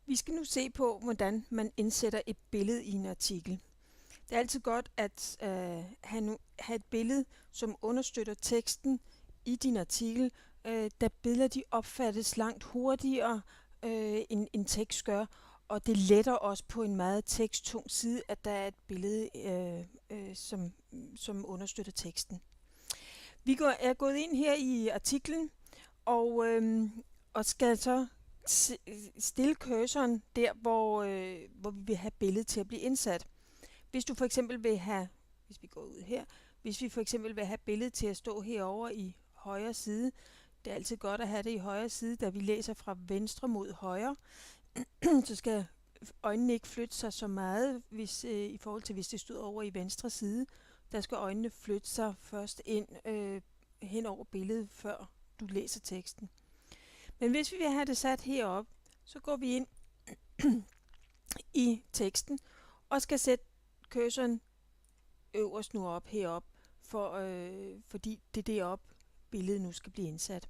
Vi skal nu se på, hvordan man indsætter et billede i en artikel. Det er altid godt at have et billede, som understøtter teksten i din artikel, da billeder de opfattes langt hurtigere end tekst gør, og det letter også på en meget teksttung side, at der er et billede, som understøtter teksten. Er gået ind her i artiklen, og skal så stille cursoren der, hvor vi vil have billedet til at blive indsat. Hvis du for eksempel vil have, hvis vi går ud her, hvis vi for eksempel vil have billedet til at stå herovre i højre side, det er altid godt at have det i højre side, da vi læser fra venstre mod højre, så skal øjnene ikke flytte sig så meget, i forhold til hvis det stod over i venstre side. Der skal øjnene flytte sig først ind hen over billedet, før du læser teksten. Men hvis vi vil have det sat heroppe, så går vi ind i teksten og skal sætte cursoren øverst nu op heroppe, fordi det er deroppe billedet nu skal blive indsat.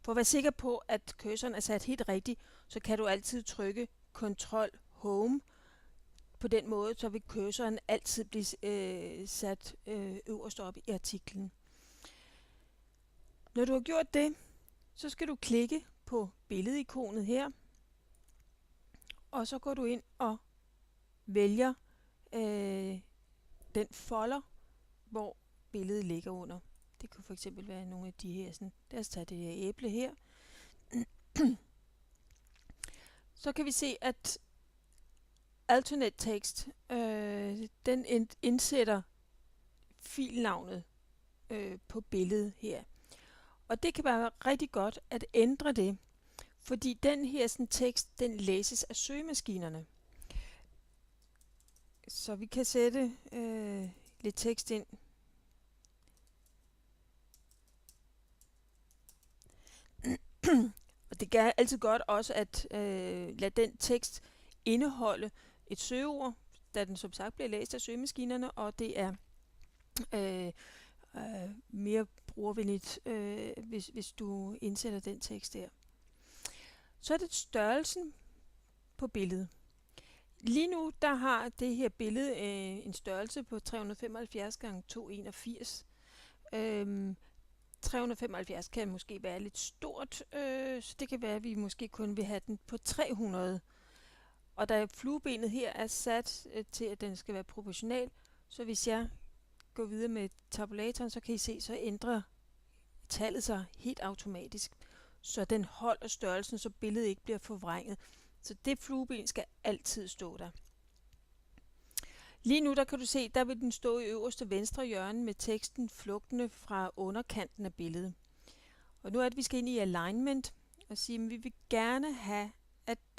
For at være sikker på, at cursoren er sat helt rigtigt, så kan du altid trykke Ctrl Home. På den måde så vil cursoren altid blive sat øverst op i artiklen. Når du har gjort det, så skal du klikke på billedikonet her, og så går du ind og vælger den folder, hvor billedet ligger under. Det kunne for eksempel være nogle af de her, sådan, lad os tage det her æble her. Så kan vi se, at alternate text, den indsætter filnavnet på billedet her. Og det kan være rigtig godt at ændre det, fordi den her sådan, tekst, den læses af søgemaskinerne. Så vi kan sætte lidt tekst ind. Og det er altid godt også at lade den tekst indeholde et søgeord, da den som sagt bliver læst af søgemaskinerne, og det er mere brugervenligt, hvis du indsætter den tekst der. Så er det størrelsen på billedet. Lige nu der har det her billede en størrelse på 375 x 281. 375 kan måske være lidt stort, så det kan være, at vi måske kun vil have den på 300. Og da fluebenet her er sat til, at den skal være proportional, så hvis jeg går videre med tabulatoren, så kan I se, så ændrer tallet sig helt automatisk, så den holder størrelsen, så billedet ikke bliver forvrænget. Så det flueben skal altid stå der. Lige nu der kan du se, der vil den stå i øverste venstre hjørne med teksten flugtende fra underkanten af billedet. Og nu er det, at vi skal ind i alignment og sige, at vi vil gerne have, at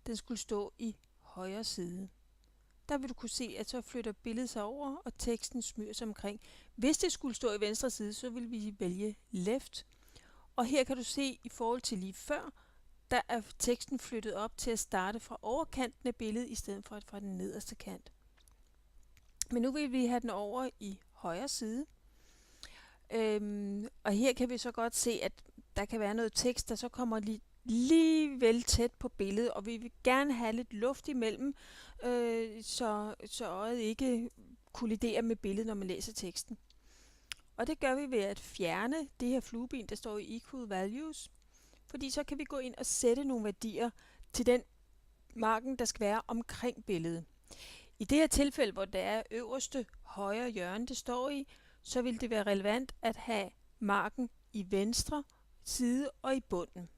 den skulle stå i højre side. Der vil du kunne se, at så flytter billedet sig over, og teksten smyger sig omkring. Hvis det skulle stå i venstre side, så vil vi vælge left. Og her kan du se, i forhold til lige før, der er teksten flyttet op til at starte fra overkanten af billedet, i stedet for fra den nederste kant. Men nu vil vi have den over i højre side. Og her kan vi så godt se, at der kan være noget tekst, der så kommer lige vel tæt på billedet, og vi vil gerne have lidt luft imellem, så øjet ikke kolliderer med billedet, når man læser teksten. Og det gør vi ved at fjerne det her flueben, der står i Equal Values, fordi så kan vi gå ind og sætte nogle værdier til den marken, der skal være omkring billedet. I det her tilfælde, hvor det er øverste højre hjørne, det står i, så vil det være relevant at have marken i venstre side og i bunden.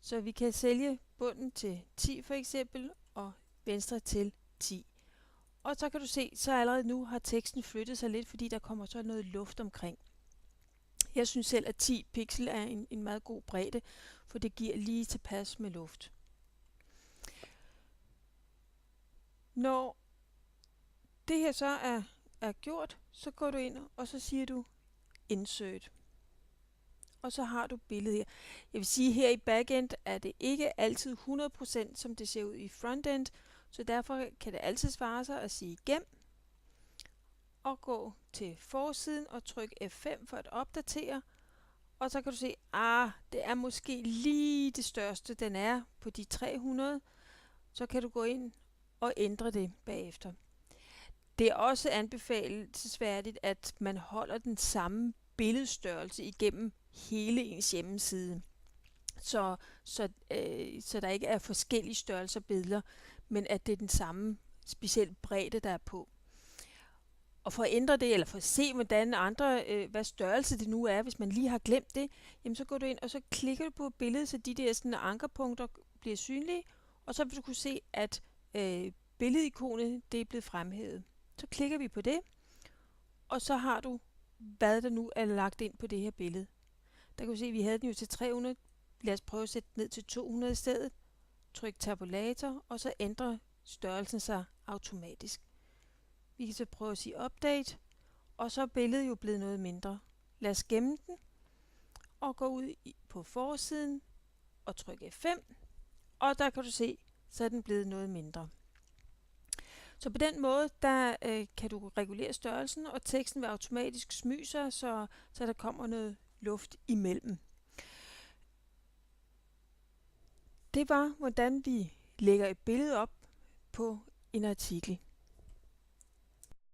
Så vi kan sælge bunden til 10 for eksempel, og venstre til 10. Og så kan du se, så allerede nu har teksten flyttet sig lidt, fordi der kommer så noget luft omkring. Jeg synes selv, at 10 pixel er en meget god bredde, for det giver lige tilpas med luft. Når det her så er gjort, så går du ind, og så siger du Insert. Og så har du billedet her. Jeg vil sige, her i backend er det ikke altid 100%, som det ser ud i frontend, så derfor kan det altid svare sig at sige gem, og gå til forsiden og tryk F5 for at opdatere, og så kan du se, det er måske lige det største, den er på de 300, så kan du gå ind og ændre det bagefter. Det er også anbefalelsesværdigt, at man holder den samme billedstørrelse igennem hele ens hjemmeside, så der ikke er forskellige størrelser billeder, men at det er den samme speciel bredde, der er på. Og for at ændre det, eller for at se, hvordan hvad størrelse det nu er, hvis man lige har glemt det, jamen så går du ind, og så klikker du på billedet, så de der sådan ankerpunkter bliver synlige, og så vil du kunne se, at billedikonet det er blevet fremhævet. Så klikker vi på det, og så har du, hvad der nu er lagt ind på det her billede. Der kan du se, at vi havde den jo til 300. Lad os prøve at sætte den ned til 200 i stedet. Tryk tabulator, og så ændrer størrelsen sig automatisk. Vi kan så prøve at sige update, og så er billedet jo blevet noget mindre. Lad os gemme den, og gå ud på forsiden, og trykke F5, og der kan du se, så er den blevet noget mindre. Så på den måde, der kan du regulere størrelsen, og teksten vil automatisk smyge sig, så der kommer noget luft imellem. Det var, hvordan vi lægger et billede op på en artikel.